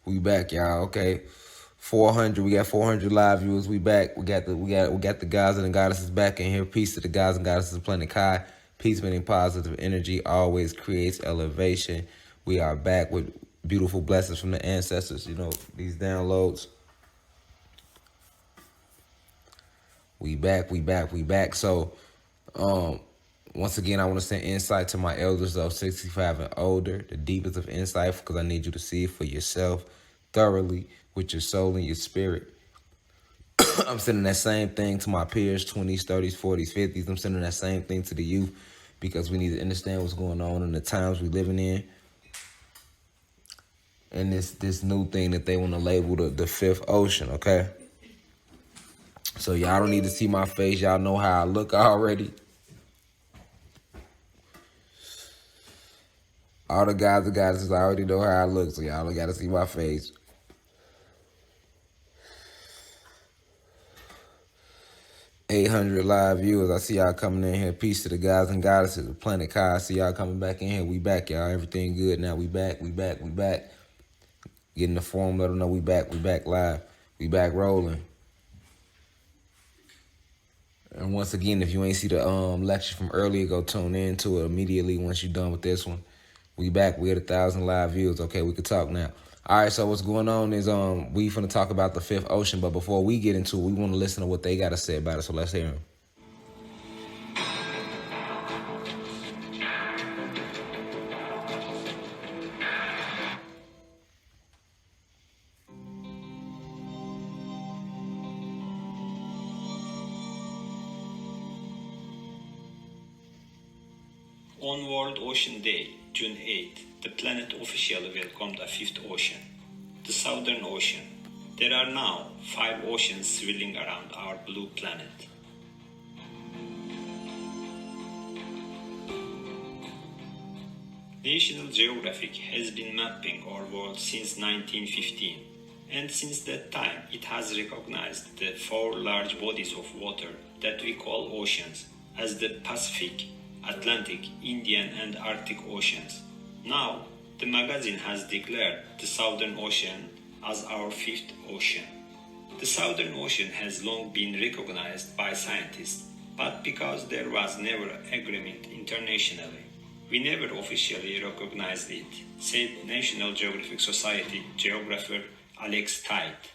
We back, y'all. Okay. 400. We got 400 live viewers. We back. We got the guys and the goddesses back in here. Peace to the guys and goddesses of Planet Kai. Peace meaning positive energy always creates elevation. We are back with beautiful blessings from the ancestors. You know, these downloads. We back. So, once again, I want to send insight to my elders of 65 and older, the deepest of insight, because I need you to see it for yourself thoroughly with your soul and your spirit. I'm sending that same thing to my peers, 20s, 30s, 40s, 50s. I'm sending that same thing to the youth because we need to understand what's going on in the times we're living in. And this new thing that they want to label the fifth ocean, okay? So y'all don't need to see my face. Y'all know how I look already. All the guys and goddesses already know how I look, so y'all don't got to see my face. $800 live viewers. I see y'all coming in here. Peace to the guys and goddesses of Planet Kai. I see y'all coming back in here. We back, y'all. Everything good now. We back. Getting the form, let them know we back live. We back rolling. And once again, if you ain't see the lecture from earlier, go tune in to it immediately once you're done with this one. We back. We at 1,000 live views. Okay, we can talk now. All right, so what's going on is we finna talk about the fifth ocean, but before we get into it, we want to listen to what they got to say about it, so let's hear them. On World Ocean Day, June 8, the planet officially welcomed a fifth ocean, the Southern Ocean. There are now 5 oceans swirling around our blue planet. National Geographic has been mapping our world since 1915, and since that time it has recognized the 4 large bodies of water that we call oceans as the Pacific, Atlantic, Indian and Arctic Oceans. Now, the magazine has declared the Southern Ocean as our fifth ocean. The Southern Ocean has long been recognized by scientists, but because there was never agreement internationally, we never officially recognized it, said National Geographic Society geographer Alex Tite.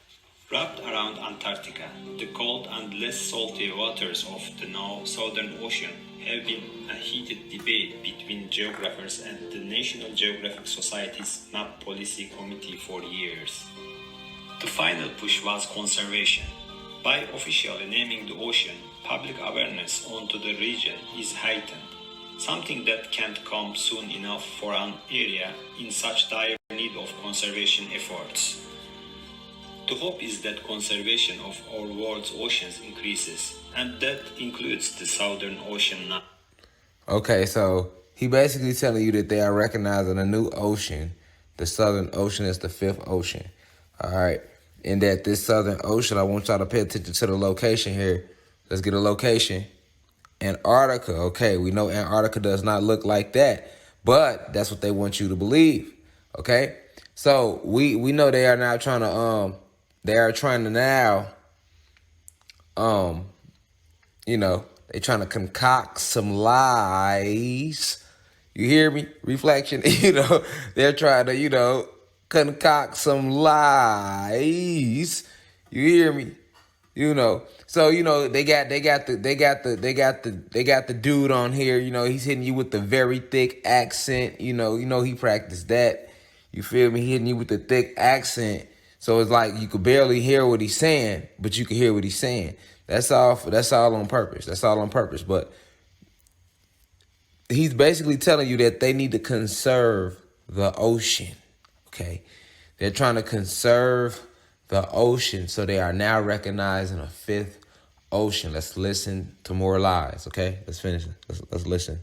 Wrapped around Antarctica, the cold and less salty waters of the now Southern Ocean have been a heated debate between geographers and the National Geographic Society's Map Policy Committee for years. The final push was conservation. By officially naming the ocean, public awareness onto the region is heightened, something that can't come soon enough for an area in such dire need of conservation efforts. The hope is that conservation of our world's oceans increases, and that includes the Southern Ocean now. Okay, so he basically telling you that they are recognizing a new ocean, the Southern Ocean, as the fifth ocean. All right, and that this Southern Ocean, I want y'all to pay attention to the location here. Let's get a location. Antarctica. Okay, we know Antarctica does not look like that, but that's what they want you to believe. Okay, so we know they are now trying to they're trying to concoct some lies. You hear me? Reflection. They're trying to, concoct some lies. You hear me? So they got the dude on here. He's hitting you with the very thick accent. He practiced that. You feel me? He hitting you with the thick accent. So it's like you could barely hear what he's saying, but you can hear what he's saying. That's all on purpose. But he's basically telling you that they need to conserve the ocean. Okay? They're trying to conserve the ocean, so they are now recognizing a fifth ocean. Let's listen to more lies, okay? Let's finish it. Let's listen.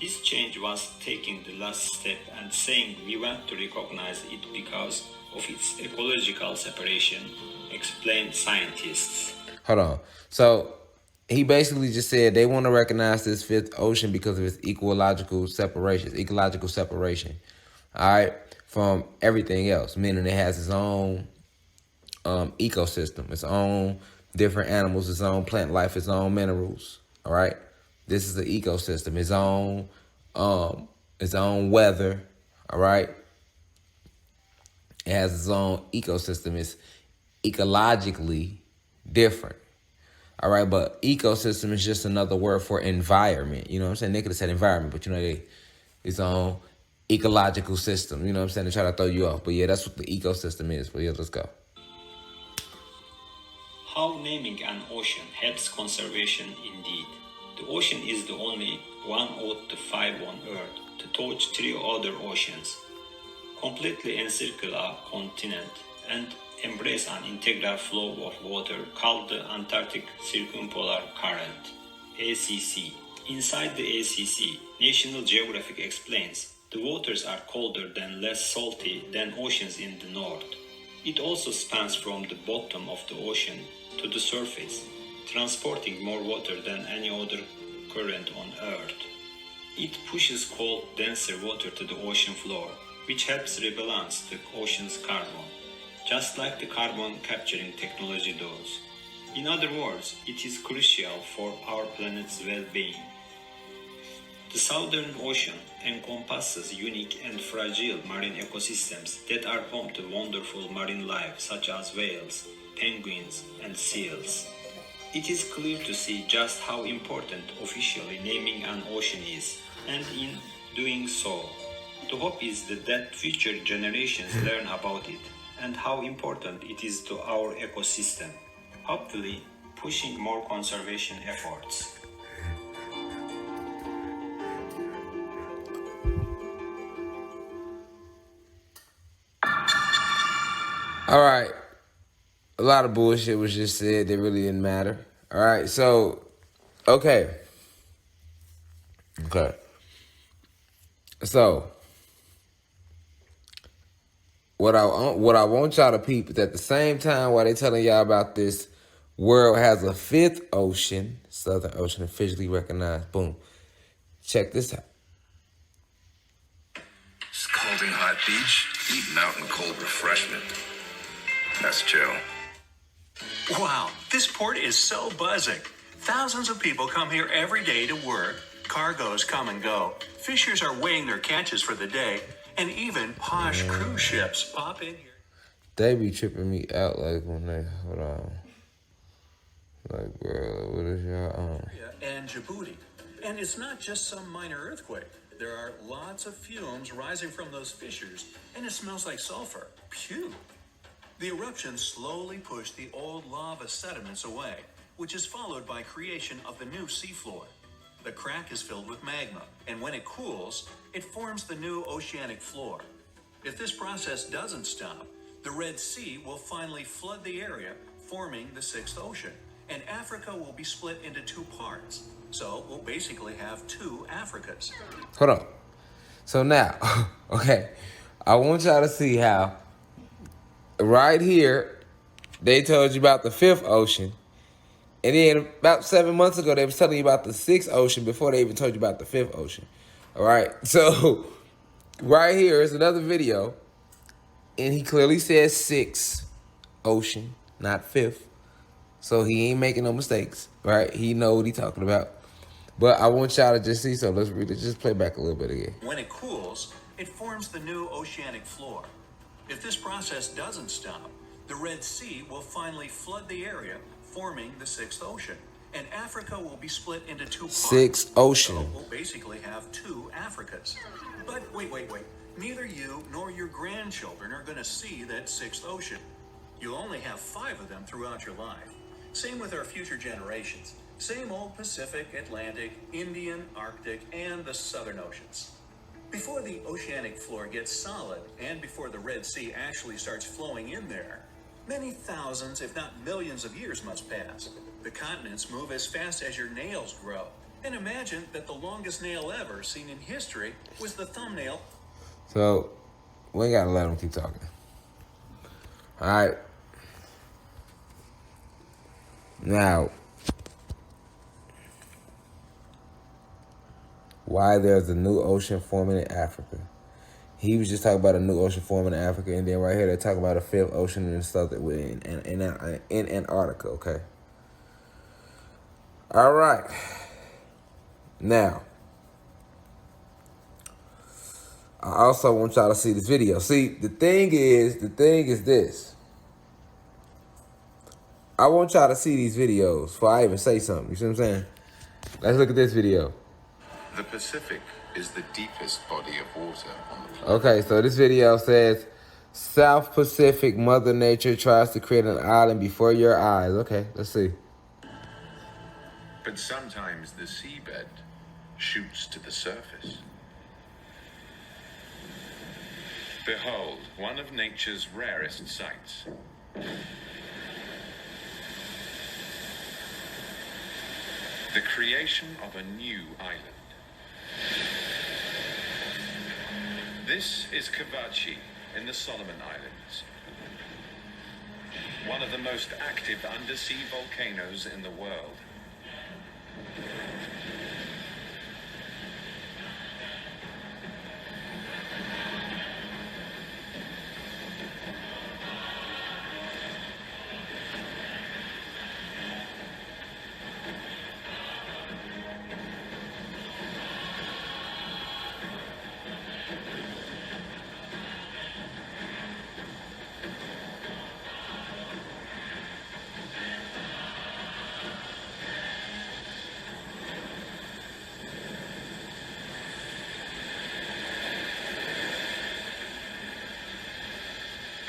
This change was taking the last step and saying we want to recognize it because of its ecological separation, explained scientists. Hold on. So he basically just said they want to recognize this fifth ocean because of its ecological separation. All right. from everything else, meaning it has its own ecosystem, its own different animals, its own plant life, its own minerals. All right, this is the ecosystem, its own weather. All right, it has its own ecosystem. It's ecologically different. All right, but ecosystem is just another word for environment. You know what I'm saying? They could have said environment, but its own ecological system. You know what I'm saying? They try to throw you off. But yeah, that's what the ecosystem is. But yeah, let's go. How naming an ocean helps conservation indeed. The ocean is the only one out of five on Earth to touch three other oceans, completely encircle a continent, and embrace an integral flow of water called the Antarctic Circumpolar Current, ACC. Inside the ACC, National Geographic explains, the waters are colder and less salty than oceans in the north. It also spans from the bottom of the ocean to the surface, transporting more water than any other current on Earth. It pushes cold, denser water to the ocean floor, which helps rebalance the ocean's carbon, just like the carbon capturing technology does. In other words, it is crucial for our planet's well-being. The Southern Ocean encompasses unique and fragile marine ecosystems that are home to wonderful marine life such as whales, penguins, and seals. It is clear to see just how important officially naming an ocean is, and in doing so, the hope is that future generations learn about it and how important it is to our ecosystem, hopefully pushing more conservation efforts. All right. A lot of bullshit was just said that really didn't matter. All right. So, okay. So, what I want y'all to peep is at the same time while they telling y'all about this world has a fifth ocean, Southern Ocean officially recognized. Boom. Check this out. Scalding hot beach, deep mountain cold refreshment. That's chill. Wow, this port is so buzzing. Thousands of people come here every day to work. Cargoes come and go. Fishers are weighing their catches for the day. And even posh cruise ships pop in here. They be tripping me out like when they, hold on. Like, bro, what is y'all on? And Djibouti. And it's not just some minor earthquake. There are lots of fumes rising from those fissures, and it smells like sulfur. Phew. The eruptions slowly push the old lava sediments away, which is followed by creation of the new seafloor. The crack is filled with magma, and when it cools, it forms the new oceanic floor. If this process doesn't stop, the Red Sea will finally flood the area, forming the sixth ocean, and Africa will be split into two parts. So we'll basically have two Africas. Hold on. So now, okay, I want y'all to see how right here they told you about the fifth ocean. And then about 7 months ago, they was telling you about the sixth ocean before they even told you about the fifth ocean. All right. So right here is another video. And he clearly says sixth ocean, not fifth. So he ain't making no mistakes, right? He know what he talking about. But I want y'all to just see, so let's read it. Just play back a little bit again. When it cools, it forms the new oceanic floor. If this process doesn't stop, the Red Sea will finally flood the area, forming the sixth ocean. And Africa will be split into two parts. Sixth ocean. So we'll basically have two Africas. But wait. Neither you nor your grandchildren are going to see that sixth ocean. You'll only have 5 of them throughout your life. Same with our future generations. Same old Pacific, Atlantic, Indian, Arctic, and the Southern Oceans. Before the oceanic floor gets solid, and before the Red Sea actually starts flowing in there, many thousands, if not millions of years must pass. The continents move as fast as your nails grow. And imagine that the longest nail ever seen in history was the thumbnail. So we ain't gotta let him keep talking. All right. Now, why there's a new ocean forming in Africa? He was just talking about a new ocean forming in Africa, and then right here they talk about a fifth ocean and stuff in Antarctica. Okay. All right. Now, I also want y'all to see this video. See, the thing is this. I want y'all to see these videos before I even say something. You see what I'm saying? Let's look at this video. The Pacific is the deepest body of water on the planet. Okay, so this video says, South Pacific, Mother Nature tries to create an island before your eyes. Okay, let's see. But sometimes the seabed shoots to the surface. Behold, one of nature's rarest sights. The creation of a new island. This is Kavachi in the Solomon Islands. One of the most active undersea volcanoes in the world.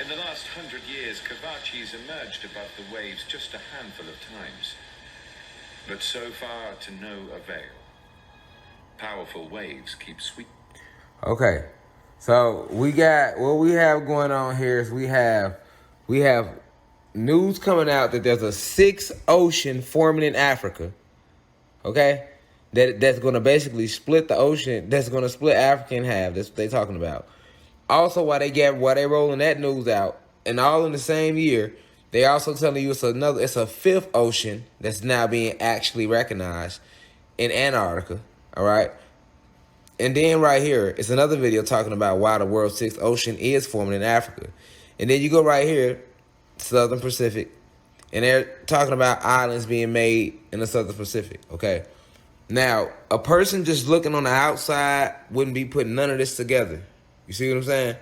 In the last 100 years, Kavachi's emerged above the waves just a handful of times. But so far to no avail. Powerful waves keep sweeping. Okay, so what we have going on here is we have news coming out that there's a sixth ocean forming in Africa. Okay, that's going to basically split the ocean. That's going to split Africa in half. That's what they're talking about. Also, while they rolling that news out, and all in the same year, they also telling you it's a fifth ocean that's now being actually recognized in Antarctica. All right. And then right here, it's another video talking about why the world's sixth ocean is forming in Africa. And then you go right here, Southern Pacific, and they're talking about islands being made in the Southern Pacific. Okay. Now, a person just looking on the outside wouldn't be putting none of this together. You see what I'm saying?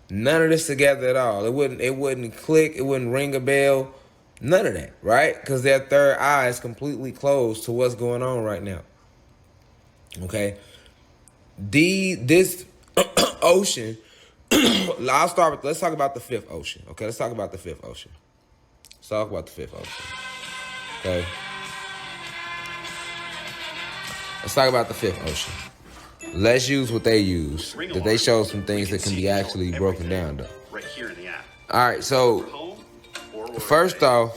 None of this together at all. It wouldn't click. It wouldn't ring a bell. None of that, right? Because their third eye is completely closed to what's going on right now. Okay. This ocean. Let's talk about the fifth ocean. Okay, let's talk about the fifth ocean. Let's talk about the fifth ocean. Okay. Let's talk about the fifth ocean. Let's use what they use. That they show some things that can be actually broken down, though. Right here in the app. All right, so first off,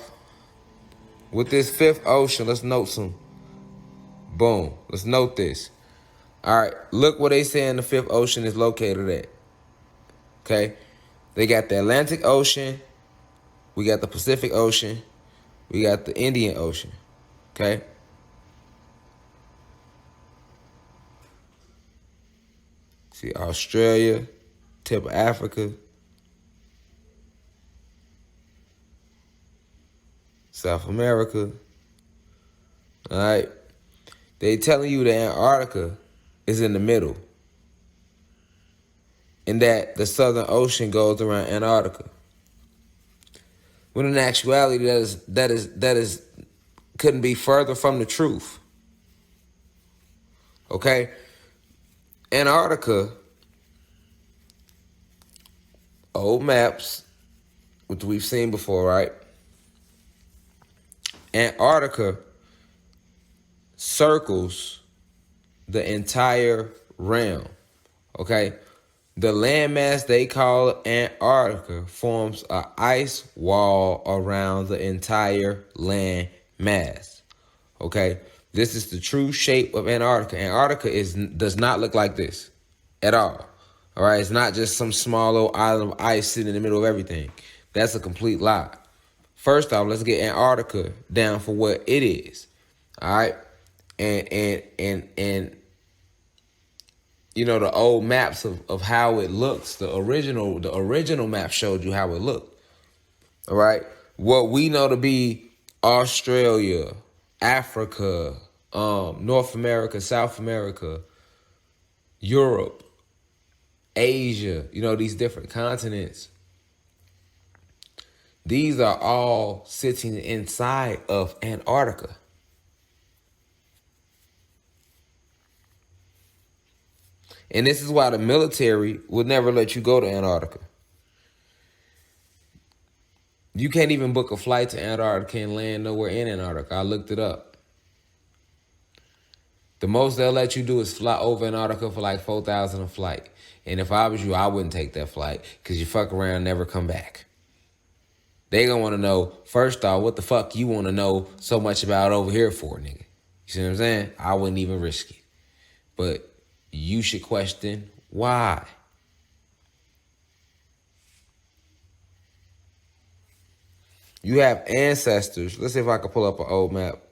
with this fifth ocean, let's note some. Boom. Let's note this. All right, look where they saying the fifth ocean is located at. Okay, they got the Atlantic Ocean, we got the Pacific Ocean, we got the Indian Ocean. Okay. See Australia, tip of Africa, South America. All right. They telling you that Antarctica is in the middle, and that the Southern Ocean goes around Antarctica. When in actuality, that is couldn't be further from the truth. Okay. Antarctica, old maps, which we've seen before, right? Antarctica circles the entire realm, okay? The landmass they call Antarctica forms an ice wall around the entire land mass, okay? This is the true shape of Antarctica. Antarctica does not look like this at all. All right, it's not just some small old island of ice sitting in the middle of everything. That's a complete lie. First off, let's get Antarctica down for what it is. All right, and the old maps of how it looks. The original map showed you how it looked. All right. What we know to be Australia, Africa, North America, South America, Europe, Asia, these different continents. These are all sitting inside of Antarctica. And this is why the military would never let you go to Antarctica. You can't even book a flight to Antarctica and land nowhere in Antarctica. I looked it up. The most they'll let you do is fly over Antarctica for like $4,000 a flight. And if I was you, I wouldn't take that flight because you fuck around and never come back. They gonna want to know, first off, what the fuck you want to know so much about over here for, nigga? You see what I'm saying? I wouldn't even risk it. But you should question why. You have ancestors. Let's see if I can pull up an old map.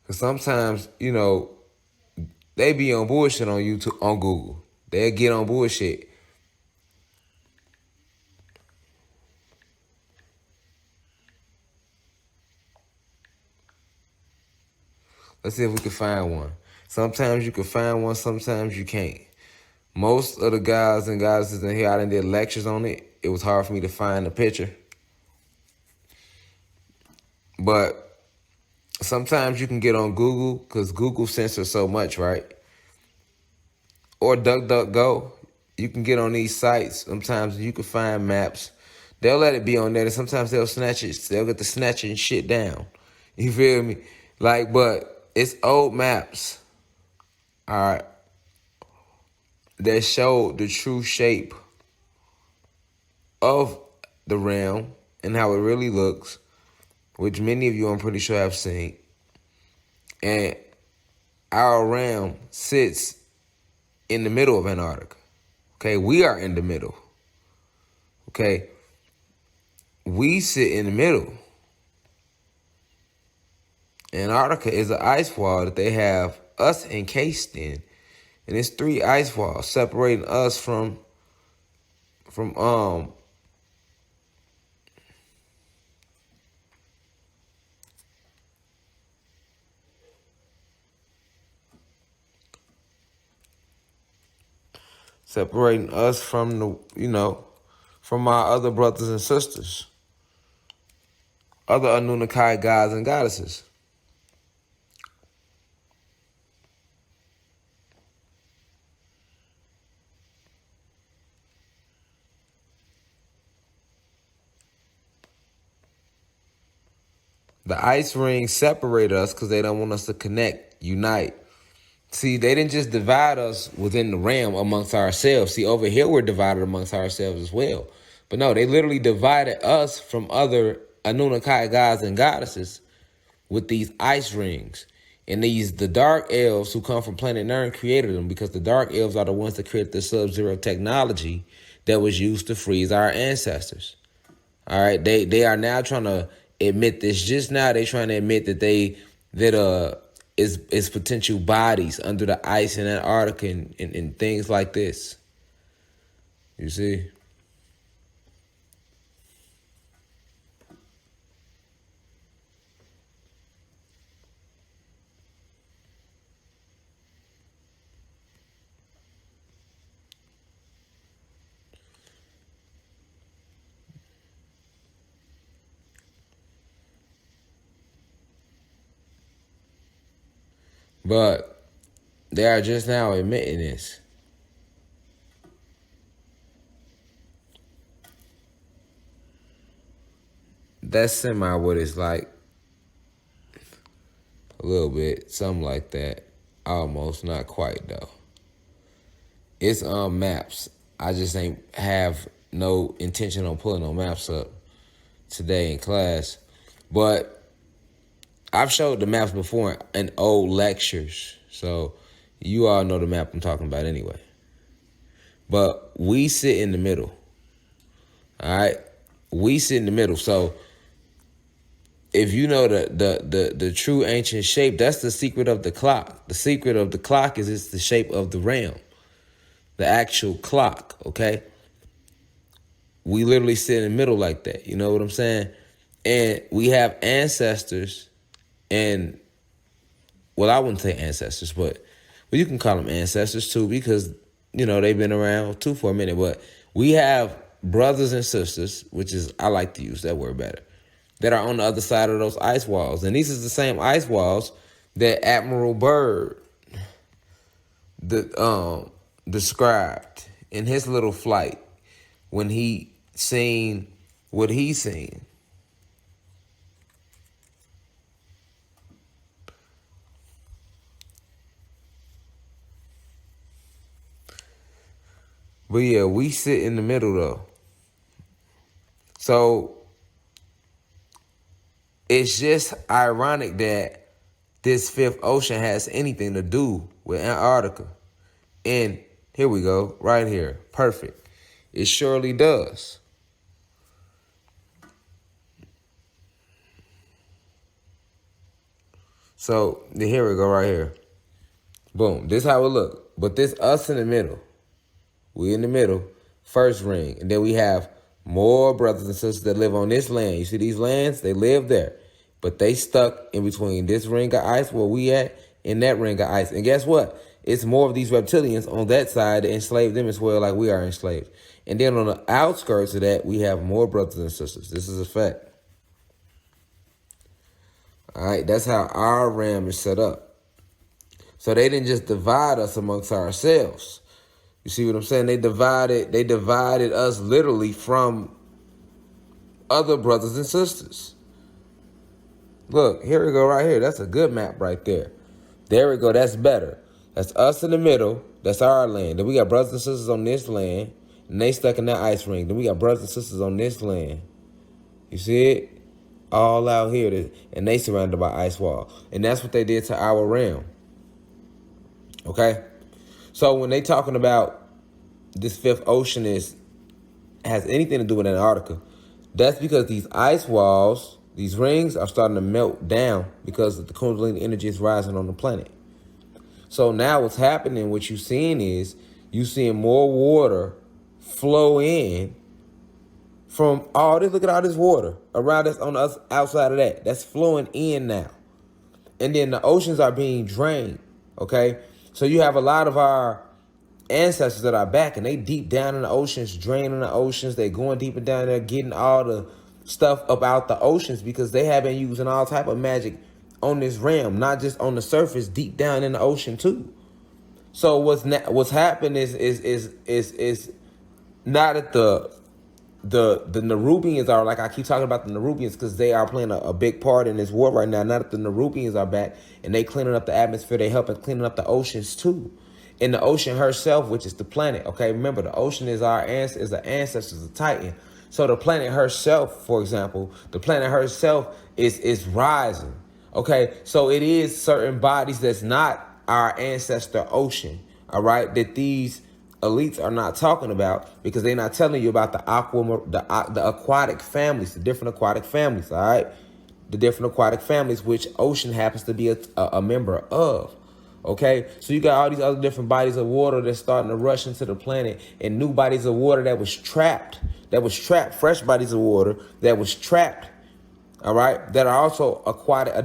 Because sometimes, they be on bullshit on YouTube, on Google. They'll get on bullshit. Let's see if we can find one. Sometimes you can find one, sometimes you can't. Most of the guys and goddesses in here, I done did lectures on it. It was hard for me to find a picture. But sometimes you can get on Google because Google censors so much, right? Or DuckDuckGo. You can get on these sites. Sometimes you can find maps. They'll let it be on there, and sometimes they'll snatch it. They'll get the snatching shit down. You feel me? But it's old maps, all right, that show the true shape of the realm and how it really looks, which many of you, I'm pretty sure, have seen. And our realm sits in the middle of Antarctica. Okay, we are in the middle. Okay, we sit in the middle. Antarctica is an ice wall that they have us encased in. And it's 3 ice walls separating us from separating us from from our other brothers and sisters, other Anunnaki gods and goddesses. The ice rings separate us because they don't want us to connect, unite. See, they didn't just divide us within the realm amongst ourselves. See, over here we're divided amongst ourselves as well. But no, they literally divided us from other Anunnaki gods and goddesses with these ice rings. And the dark elves who come from planet Nern created them because the dark elves are the ones that created the sub-zero technology that was used to freeze our ancestors. All right, they are now trying to admit this. Just now, they trying to admit that is potential bodies under the ice in Antarctica and things like this. You see? But they are just now admitting this. That's semi what it's like. A little bit, something like that. Almost, not quite though. It's maps. I just ain't have no intention on pulling no maps up today in class. But I've showed the maps before in old lectures. So you all know the map I'm talking about anyway. But we sit in the middle. All right? We sit in the middle. So if you know the true ancient shape, that's the secret of the clock. The secret of the clock is it's the shape of the realm. the actual clock, okay? We literally sit in the middle like that. You know what I'm saying? And we have ancestors, and well, I wouldn't say ancestors, but well, you can call them ancestors too, because they've been around too for a minute. But we have brothers and sisters, which is, I like to use that word better, that are on the other side of those ice walls, and these is the same ice walls that Admiral Byrd described in his little flight when he seen what he seen. But yeah, we sit in the middle though. So it's just ironic that this fifth ocean has anything to do with Antarctica. And here we go, right here. Perfect. It surely does. So here we go, right here. Boom. This is how it look. But this us in the middle. We in the middle, first ring. And then we have more brothers and sisters that live on this land. You see these lands? They live there. But they stuck in between this ring of ice where we at and that ring of ice. And guess what? It's more of these reptilians on that side that enslave them as well, like we are enslaved. And then on the outskirts of that, we have more brothers and sisters. This is a fact. All right, that's how our realm is set up. So they didn't just divide us amongst ourselves. You see what I'm saying? They divided us literally from other brothers and sisters. Look, here we go right here. That's a good map right there. There we go. That's better. That's us in the middle. That's our land. Then we got brothers and sisters on this land, and they stuck in that ice ring. Then we got brothers and sisters on this land. You see it? All out here, and they surrounded by ice wall. And that's what they did to our realm. Okay? So when they talking about this fifth ocean has anything to do with Antarctica, that's because these ice walls, these rings, are starting to melt down because the Kundalini energy is rising on the planet. So now what's happening, what you're seeing is, you're seeing more water flow in from all this. Look at all this water around us on the outside of that. That's flowing in now. And then the oceans are being drained, okay? So you have a lot of our ancestors that are back, and they deep down in the oceans, draining the oceans. They going deeper down there, getting all the stuff up out the oceans, because they have been using all type of magic on this realm, not just on the surface, deep down in the ocean too. So what's happened is not that the Nerubians are, like I keep talking about the Nerubians, because they are playing a big part in this war right now. Not that the Nerubians are back and they cleaning up the atmosphere, they helping cleaning up the oceans too. And the ocean herself, which is the planet, okay? Remember, the ocean is the ancestors of Titan. So the planet herself, for example, the planet herself is rising, okay? So it is certain bodies that's not our ancestor ocean, all right, that these elites are not talking about, because they're not telling you about the aquatic families, the different aquatic families, all right? The different aquatic families, which ocean happens to be a member of. Okay, so you got all these other different bodies of water that's starting to rush into the planet, and new bodies of water that was trapped, fresh bodies of water that was trapped, all right, that are also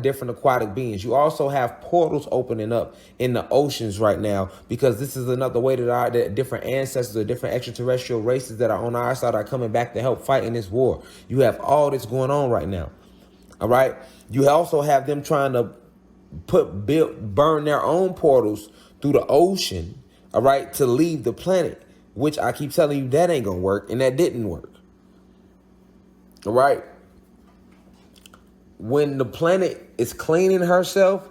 different aquatic beings. You also have portals opening up in the oceans right now, because this is another way that different ancestors or different extraterrestrial races that are on our side are coming back to help fight in this war. You have all this going on right now, all right? You also have them trying to burn their own portals through the ocean, all right, to leave the planet, which I keep telling you that ain't gonna work, and that didn't work. All right, when the planet is cleaning herself,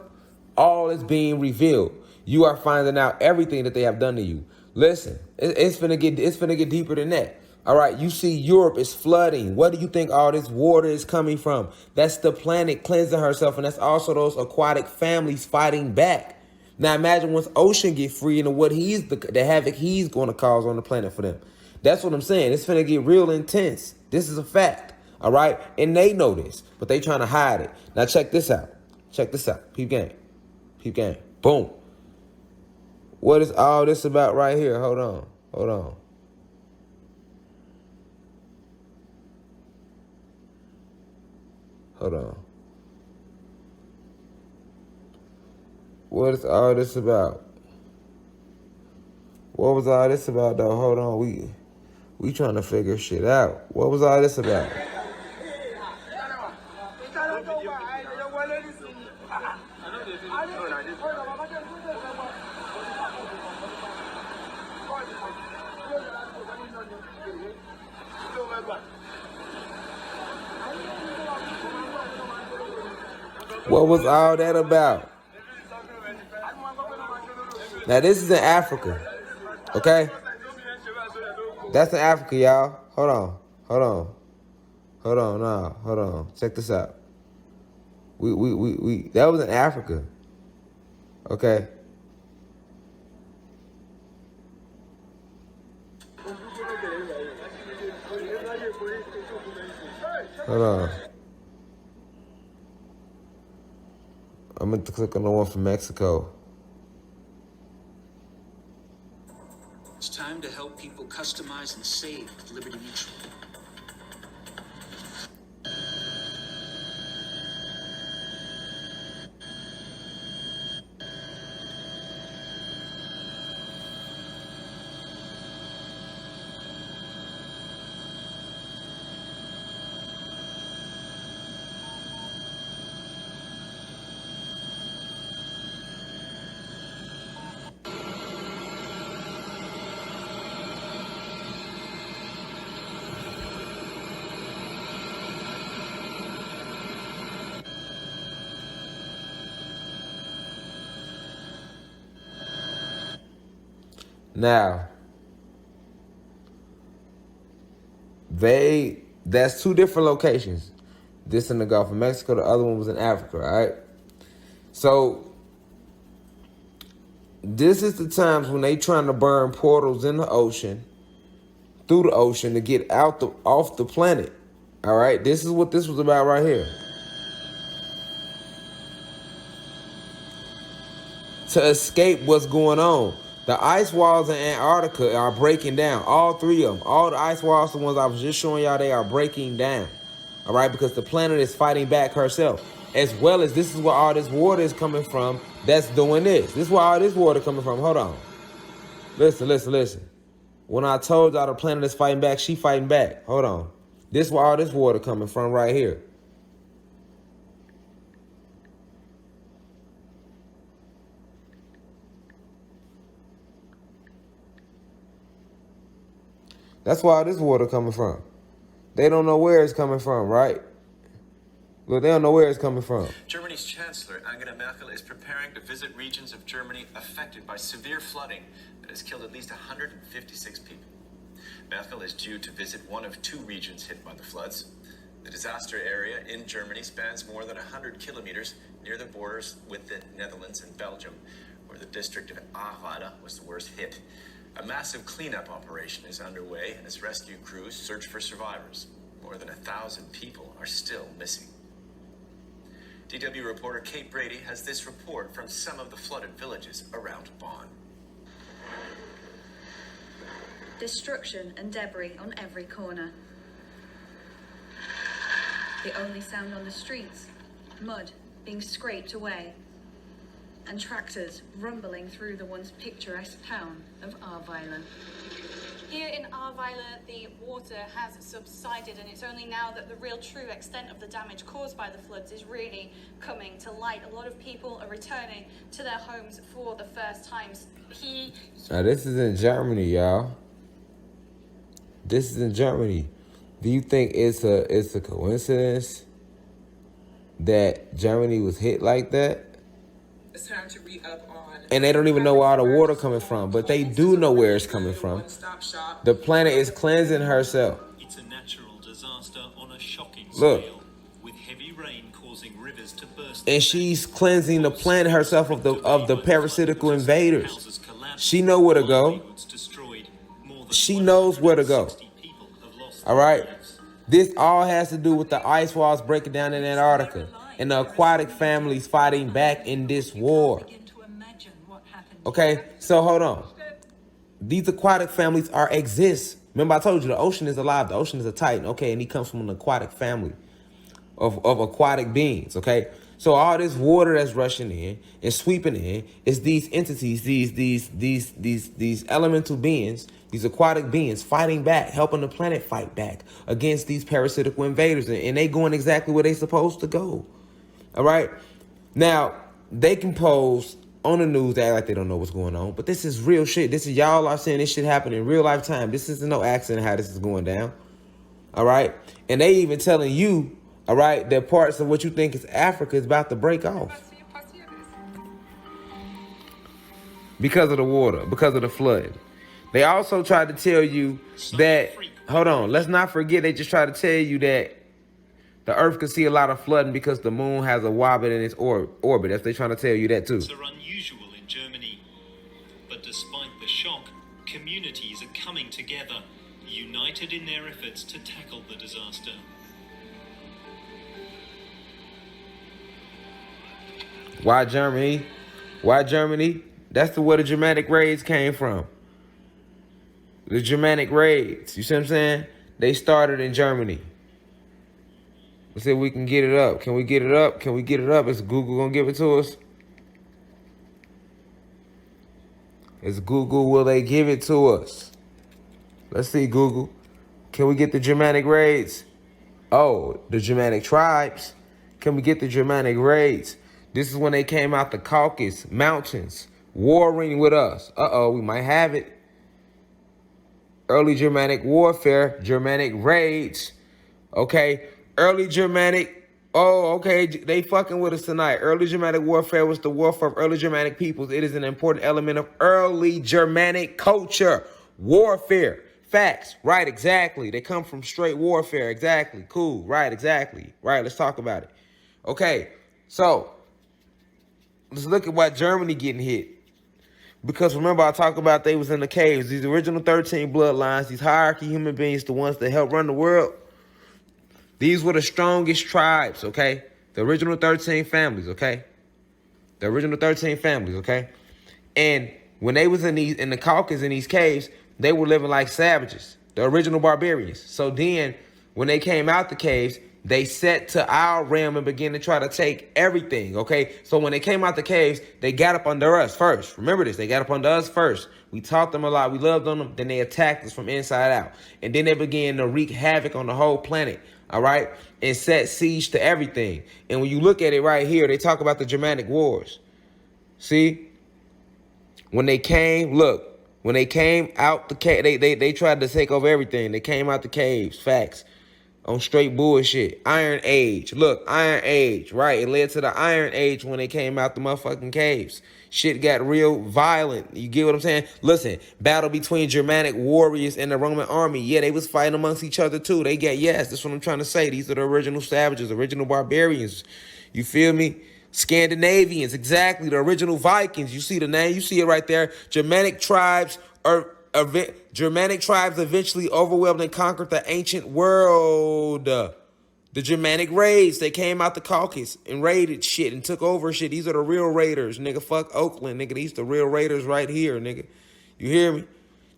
all is being revealed. You are finding out everything that they have done to you. Listen, it's finna get deeper than that. All right, you see Europe is flooding. Where do you think all this water is coming from? That's the planet cleansing herself, and that's also those aquatic families fighting back. Now imagine once ocean get free and what the havoc he's going to cause on the planet for them. That's what I'm saying. It's finna get real intense. This is a fact. All right, and they know this, but they trying to hide it. Now check this out. Check this out. Peep game. Peep game. Boom. What is all this about right here? Hold on. Hold on. Hold on. What is all this about? What was all this about though? Hold on. We trying to figure shit out. What was all this about? What was all that about? Now this is in Africa, okay? That's in Africa, y'all. Hold on, hold on, hold on, nah, hold on. Check this out. We that was in Africa, okay? Hold on. I'm going to click on the one from Mexico. It's time to help people customize and save with Liberty Mutual. Now, that's two different locations. This in the Gulf of Mexico, the other one was in Africa, all right? So, this is the times when they trying to burn portals in the ocean, through the ocean to get off the planet, all right? This is what this was about right here. To escape what's going on. The ice walls in Antarctica are breaking down. All three of them. All the ice walls, the ones I was just showing y'all, they are breaking down. All right? Because the planet is fighting back herself. As well as this is where all this water is coming from that's doing this. This is where all this water coming from. Hold on. Listen, listen, listen. When I told y'all the planet is fighting back, she fighting back. Hold on. This is where all this water coming from right here. That's why all this water coming from. They don't know where it's coming from, right? Look, they don't know where it's coming from. Germany's Chancellor Angela Merkel is preparing to visit regions of Germany affected by severe flooding that has killed at least 156 people. Merkel is due to visit one of two regions hit by the floods. The disaster area in Germany spans more than 100 kilometers near the borders with the Netherlands and Belgium, where the district of Ahrweiler was the worst hit. A massive cleanup operation is underway as rescue crews search for survivors. More than 1,000 people are still missing. DW reporter Kate Brady has this report from some of the flooded villages around Bonn. Destruction and debris on every corner. The only sound on the streets, mud being scraped away, and tractors rumbling through the once picturesque town of Ahrweiler. Here in Ahrweiler, the water has subsided, and it's only now that the real true extent of the damage caused by the floods is really coming to light. A lot of people are returning to their homes for the first time. Now this is in Germany, y'all. This is in Germany. Do you think it's a coincidence that Germany was hit like that? It's time to re-up on. And they don't even know where all the water coming from, but they do know where it's coming from. The planet is cleansing herself. It's a natural disaster on a shocking Look. scale, with heavy rain causing rivers to burst. And she's cleansing the planet herself of the parasitical invaders. She know where to go. She knows where to go. All right? This all has to do with the ice walls breaking down in Antarctica and the aquatic families fighting back in this war. Begin to imagine what happened Okay, so hold on. These aquatic families exist. Remember, I told you the ocean is alive. The ocean is a titan. Okay, and he comes from an aquatic family of aquatic beings. Okay, so all this water that's rushing in and sweeping in is these entities, these elemental beings, these aquatic beings fighting back, helping the planet fight back against these parasitical invaders, and they going exactly where they supposed to go. All right, now they can pose on the news, they act like they don't know what's going on, but this is real shit. This is y'all are seeing this shit happen in real life time. This isn't no accident how this is going down. All right, and they even telling you, all right, that parts of what you think is Africa is about to break off because of the water, because of the flood. They also tried to tell you that, hold on, let's not forget, they just tried to tell you that the Earth could see a lot of flooding because the moon has a wobbit in its orbit. That's they trying to tell you that too. Are unusual in Germany, but despite the shock, communities are coming together, united in their efforts to tackle the disaster. Why Germany? Why Germany? That's where the Germanic raids came from. The Germanic raids. You see what I'm saying? They started in Germany. Let's see if we can get it up. Can we get it up? Can we get it up? Is Google gonna give it to us? Is Google, will they give it to us? Let's see, Google. Can we get the Germanic raids? Oh, the Germanic tribes. Can we get the Germanic raids? This is when they came out the Caucasus Mountains, warring with us. Uh-oh, we might have it. Early Germanic warfare, Germanic raids. Okay, early Germanic. Oh, okay, they fucking with us tonight. Early Germanic warfare was the warfare of early Germanic peoples. It is an important element of early Germanic culture. Warfare. Facts. Right, exactly. They come from straight warfare. Exactly. Cool. Right, exactly. Right, let's talk about it. Okay, so let's look at why Germany getting hit. Because remember, I talked about they was in the caves. These original 13 bloodlines, these hierarchy human beings, the ones that helped run the world. These were the strongest tribes, okay? The original 13 families, okay? The original 13 families, okay? And when they was in the Caucasus, in these caves, they were living like savages, the original barbarians. So then, when they came out the caves, they set to our realm and began to try to take everything, okay? So when they came out the caves, they got up under us first. Remember this, they got up under us first. We taught them a lot, we loved on them, then they attacked us from inside out. And then they began to wreak havoc on the whole planet, all right? And set siege to everything. And when you look at it right here, they talk about the Germanic Wars. See? When they came, look, when they came out the cave, they tried to take over everything. They came out the caves, facts. On straight bullshit. Iron Age. Look, Iron Age, right? It led to the Iron Age when they came out the motherfucking caves. Shit got real violent. You get what I'm saying? Listen, battle between Germanic warriors and the Roman army. Yeah, they was fighting amongst each other too. They got, yes, that's what I'm trying to say. These are the original savages, original barbarians. You feel me? Scandinavians, exactly. The original Vikings. You see the name? You see it right there. Germanic tribes Germanic tribes eventually overwhelmed and conquered the ancient world. The Germanic raids, they came out the Caucasus and raided shit and took over shit. These are the real raiders, nigga. Fuck Oakland, nigga. These the real raiders right here, nigga. You hear me?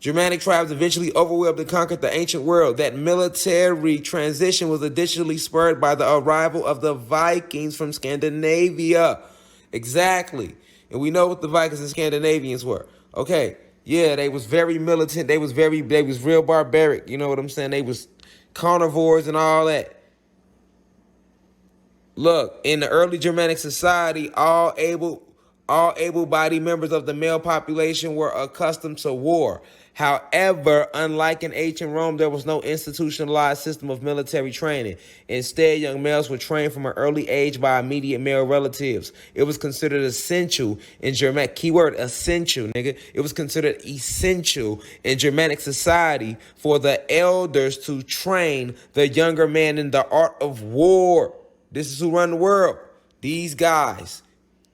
Germanic tribes eventually overwhelmed and conquered the ancient world. That military transition was additionally spurred by the arrival of the Vikings from Scandinavia. Exactly. And we know what the Vikings and Scandinavians were. Okay. Yeah, they was very militant. They was real barbaric. You know what I'm saying? They was carnivores and all that. Look, in the early Germanic society, all able-bodied members of the male population were accustomed to war. However, unlike in ancient Rome, there was no institutionalized system of military training. Instead, young males were trained from an early age by immediate male relatives. It was considered essential in Germanic, keyword essential, nigga. It was considered essential in Germanic society for the elders to train the younger man in the art of war. This is who run the world. These guys.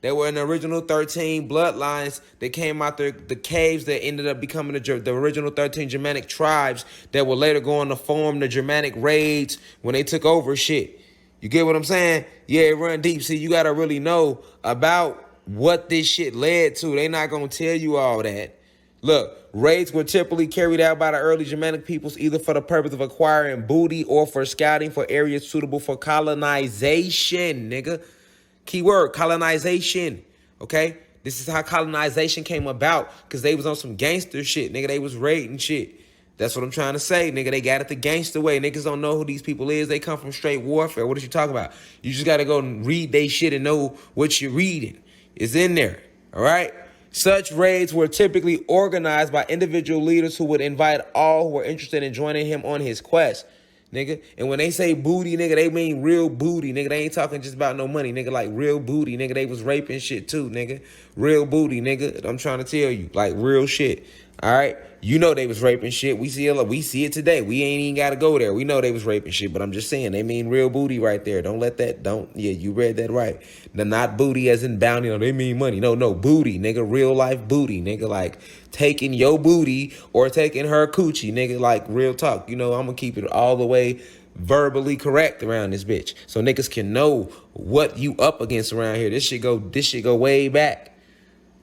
They were in the original 13 bloodlines that came out the caves that ended up becoming the original 13 Germanic tribes that would later go on to form the Germanic raids when they took over shit. You get what I'm saying? Yeah, it run deep. See, you got to really know about what this shit led to. They not gonna tell you all that. Look, raids were typically carried out by the early Germanic peoples either for the purpose of acquiring booty or for scouting for areas suitable for colonization, nigga. Keyword, colonization, okay? This is how colonization came about, because they was on some gangster shit, nigga. They was raiding shit. That's what I'm trying to say, nigga. They got it the gangster way. Niggas don't know who these people is. They come from straight warfare. What is you talking about? You just got to go and read they shit and know what you're reading. It's in there, all right? Such raids were typically organized by individual leaders who would invite all who were interested in joining him on his quest, nigga. And when they say booty, nigga, they mean real booty, nigga. They ain't talking just about no money, nigga. Like real booty, nigga. They was raping shit too, nigga. Real booty, nigga. I'm trying to tell you, like real shit. All right, you know they was raping shit. We see it today. We ain't even got to go there. We know they was raping shit, but I'm just saying they mean real booty right there. Don't let that. Yeah, you read that right. Not booty as in bounty. No, they mean money. No, booty, nigga. Real life booty, nigga. Like taking your booty or taking her coochie, nigga. Like real talk. You know, I'm gonna keep it all the way verbally correct around this bitch, so niggas can know what you up against around here. This shit go way back.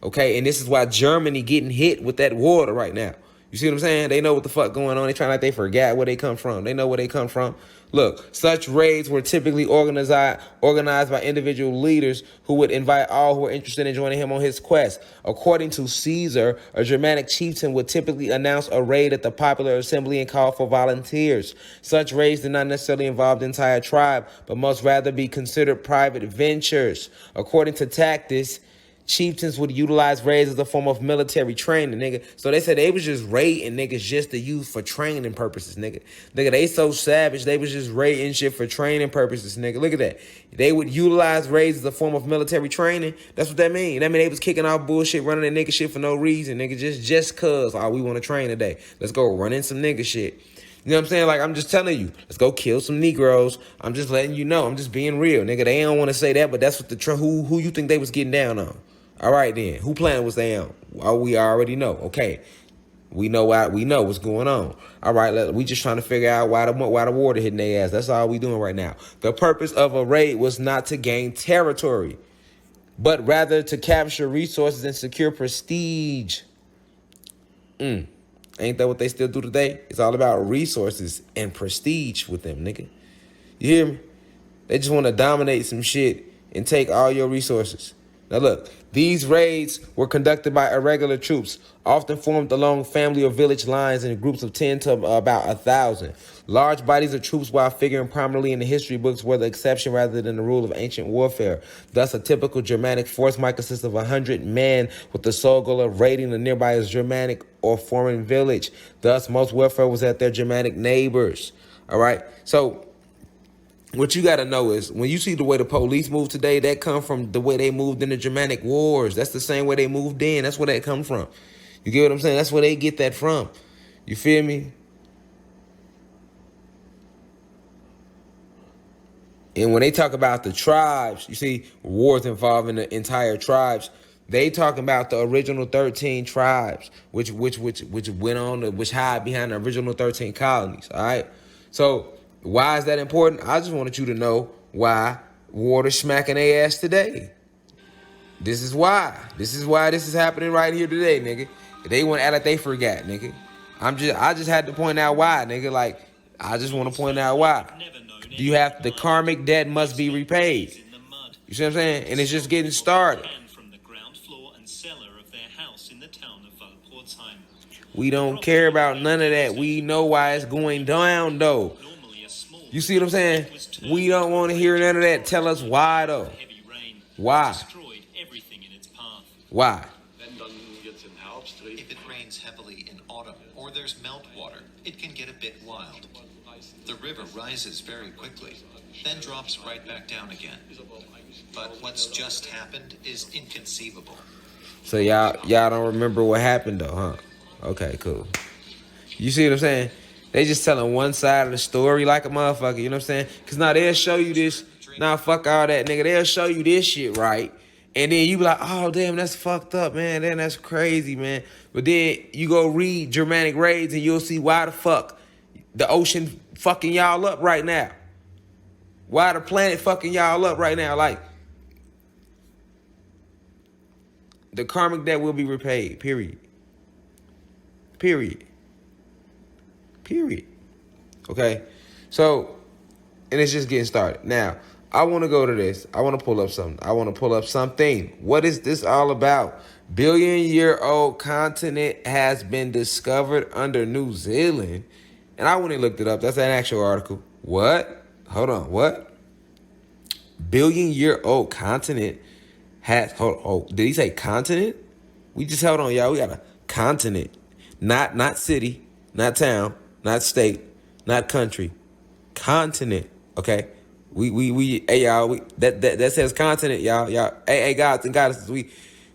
Okay, and this is why Germany getting hit with that water right now. You see what I'm saying? They know what the fuck going on. They trying like they forgot where they come from. They know where they come from. Look, such raids were typically organized by individual leaders who would invite all who were interested in joining him on his quest. According to Caesar, a Germanic chieftain would typically announce a raid at the popular assembly and call for volunteers. Such raids did not necessarily involve the entire tribe, but must rather be considered private ventures. According to Tacitus, chieftains would utilize raids as a form of military training, nigga. So they said they was just raiding niggas just to use for training purposes, nigga. Nigga, they so savage, they was just raiding shit for training purposes, nigga. Look at that. They would utilize raids as a form of military training. That's what that mean. That mean they was kicking off bullshit, running that nigga shit for no reason, nigga. Just cause, we want to train today. Let's go running some nigga shit. You know what I'm saying? Like, I'm just telling you, let's go kill some Negroes. I'm just letting you know. I'm just being real, nigga. They don't want to say that, but that's what who you think they was getting down on. All right, then. Who planet was they on? Oh, we already know. Okay. We know what's going on. All right, we just trying to figure out why the water hitting their ass. That's all we doing right now. The purpose of a raid was not to gain territory, but rather to capture resources and secure prestige. Ain't that what they still do today? It's all about resources and prestige with them, nigga. You hear me? They just want to dominate some shit and take all your resources. Now look, these raids were conducted by irregular troops, often formed along family or village lines in groups of 10 to about 1,000. Large bodies of troops, while figuring prominently in the history books, were the exception rather than the rule of ancient warfare. Thus, a typical Germanic force might consist of 100 men with the sole goal of raiding the nearby Germanic or foreign village. Thus, most warfare was at their Germanic neighbors. All right, so what you got to know is when you see the way the police move today, that come from the way they moved in the Germanic wars. That's the same way they moved in. That's where that come from. You get what I'm saying? That's where they get that from. You feel me? And when they talk about the tribes, you see wars involving the entire tribes. They talking about the original 13 tribes, which went on, which hide behind the original 13 colonies. All right, so. Why is that important? I just wanted you to know why water's smacking their ass today. This is why. This is happening right here today, nigga. They want to act like they forgot, nigga. I just had to point out why, nigga. Like, I just want to point out why. Do you have the karmic debt must be repaid? You see what I'm saying? And it's just getting started. We don't care about none of that. We know why it's going down, though. You see what I'm saying? We don't want to hear none of that. Tell us why, though. Why? Why? If it rains heavily in autumn or there's meltwater, it can get a bit wild. The river rises very quickly, then drops right back down again. But what's just happened is inconceivable. So y'all don't remember what happened, though, huh? Okay, cool. You see what I'm saying? They just telling one side of the story like a motherfucker, you know what I'm saying? Because now they'll show you this. Nah, fuck all that, nigga. They'll show you this shit, right? And then you be like, oh, damn, that's fucked up, man. Damn, that's crazy, man. But then you go read Germanic raids and you'll see why the fuck the ocean fucking y'all up right now. Why the planet fucking y'all up right now? Like, The karmic debt will be repaid. Period. Period. Period. Okay? So, and it's just getting started. Now, I want to go to this. I want to pull up something. What is this all about? Billion-year-old continent has been discovered under New Zealand. And I went and looked it up. That's an actual article. What? Hold on. What? Billion-year-old continent has... Did he say continent? We just held on, y'all. We got a continent. Not city, not town, not state, not country. Continent. Okay? Hey, y'all, that says continent, y'all. Hey, gods and goddesses,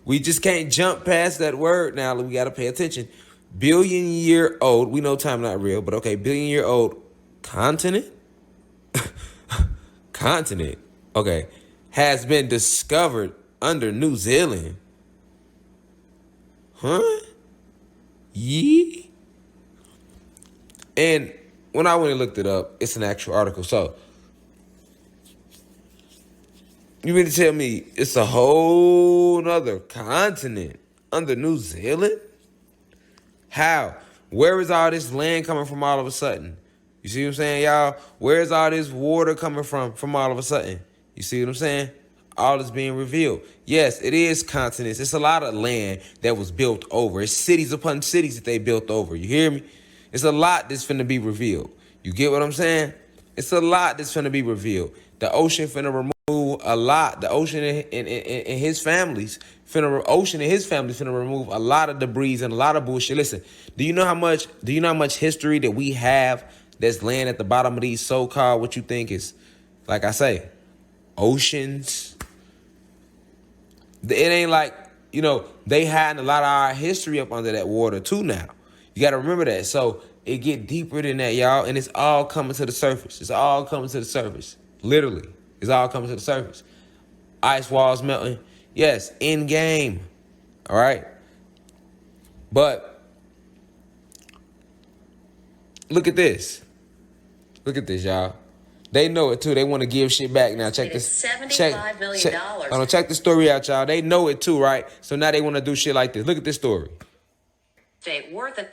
we just can't jump past that word now. We got to pay attention. Billion-year-old, we know time not real, but okay, billion-year-old continent? Continent, okay, has been discovered under New Zealand. Huh? Yeah? And when I went and looked it up, it's an actual article. So, you mean to tell me it's a whole nother continent under New Zealand? How? Where is all this land coming from all of a sudden? You see what I'm saying, y'all? Where is all this water coming from all of a sudden? You see what I'm saying? All is being revealed. Yes, it is continents. It's a lot of land that was built over. It's cities upon cities that they built over. You hear me? It's a lot that's finna be revealed. You get what I'm saying? It's a lot that's finna be revealed. The ocean finna remove a lot. The ocean and his families finna remove a lot of debris and a lot of bullshit. Listen, do you know how much history that we have that's laying at the bottom of these so-called, what you think is, like I say, oceans? It ain't like, they hiding a lot of our history up under that water too now. You got to remember that. So it get deeper than that, y'all, and it's all coming to the surface. It's all coming to the surface. Literally, it's all coming to the surface. Ice walls melting. Yes, in game. All right. But look at this. Look at this, y'all. They know it too. They want to give shit back. Now check this. $75 million. Hold on, check the story out, y'all. They know it too, right? So now they want to do shit like this. Look at this story. Worth a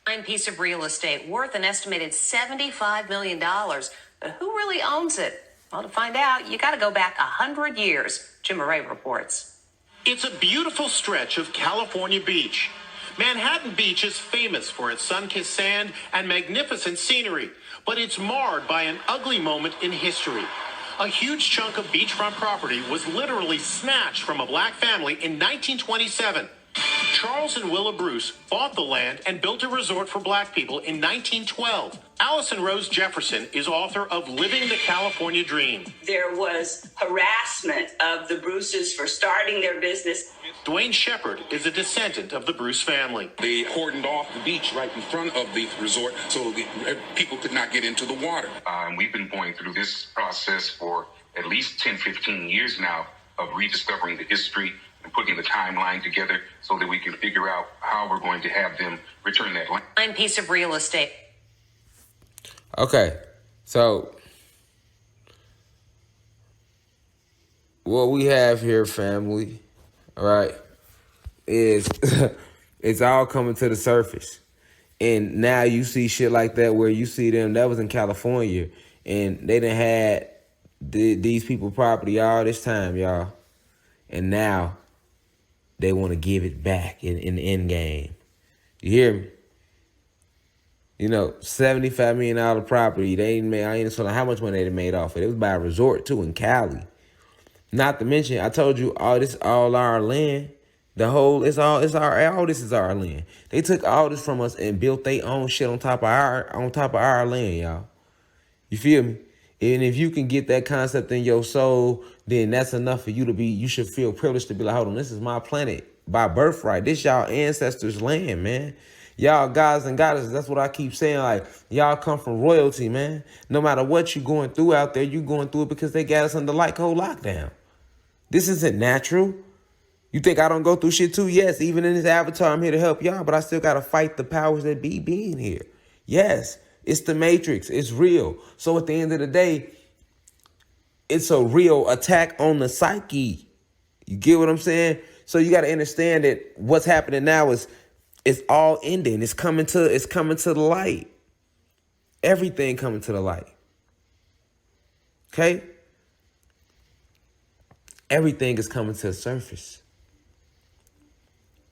fine piece of real estate worth an estimated $75 million. But who really owns it? Well, to find out, you got to go back 100 years. Jim Murray reports. It's a beautiful stretch of California beach. Manhattan Beach is famous for its sun-kissed sand and magnificent scenery, but it's marred by an ugly moment in history. A huge chunk of beachfront property was literally snatched from a black family in 1927. Charles and Willa Bruce bought the land and built a resort for black people in 1912. Allison Rose Jefferson is author of Living the California Dream. There was harassment of the Bruces for starting their business. Dwayne Shepard is a descendant of the Bruce family. They cordoned off the beach right in front of the resort so people could not get into the water. We've been going through this process for at least 10, 15 years now of rediscovering the history and putting the timeline together so that we can figure out how we're going to have them return that land. Fine piece of real estate. Okay, so what we have here, family, all right, is it's all coming to the surface. And now you see shit like that where you see them, that was in California, and they done had these people property all this time, y'all. And now they want to give it back in the end game. You hear me? $75 million property. They ain't made, I ain't sure how much money they made off it. It was by a resort too in Cali. Not to mention, I told you all our land. All this is our land. They took all this from us and built their own shit on top of our land, y'all. You feel me? And if you can get that concept in your soul, then that's enough for you should feel privileged to be like, hold on, this is my planet by birthright. This y'all ancestors' land, man. Y'all gods and goddesses, that's what I keep saying. Like, y'all come from royalty, man. No matter what you going through out there, you going through it because they got us under cold lockdown. This isn't natural. You think I don't go through shit too? Yes, even in this avatar, I'm here to help y'all, but I still got to fight the powers that be being here. Yes, it's the Matrix. It's real. So at the end of the day, it's a real attack on the psyche. You get what I'm saying? So you got to understand that what's happening now is it's all ending. It's coming to the light. Everything coming to the light. Okay? Everything is coming to the surface.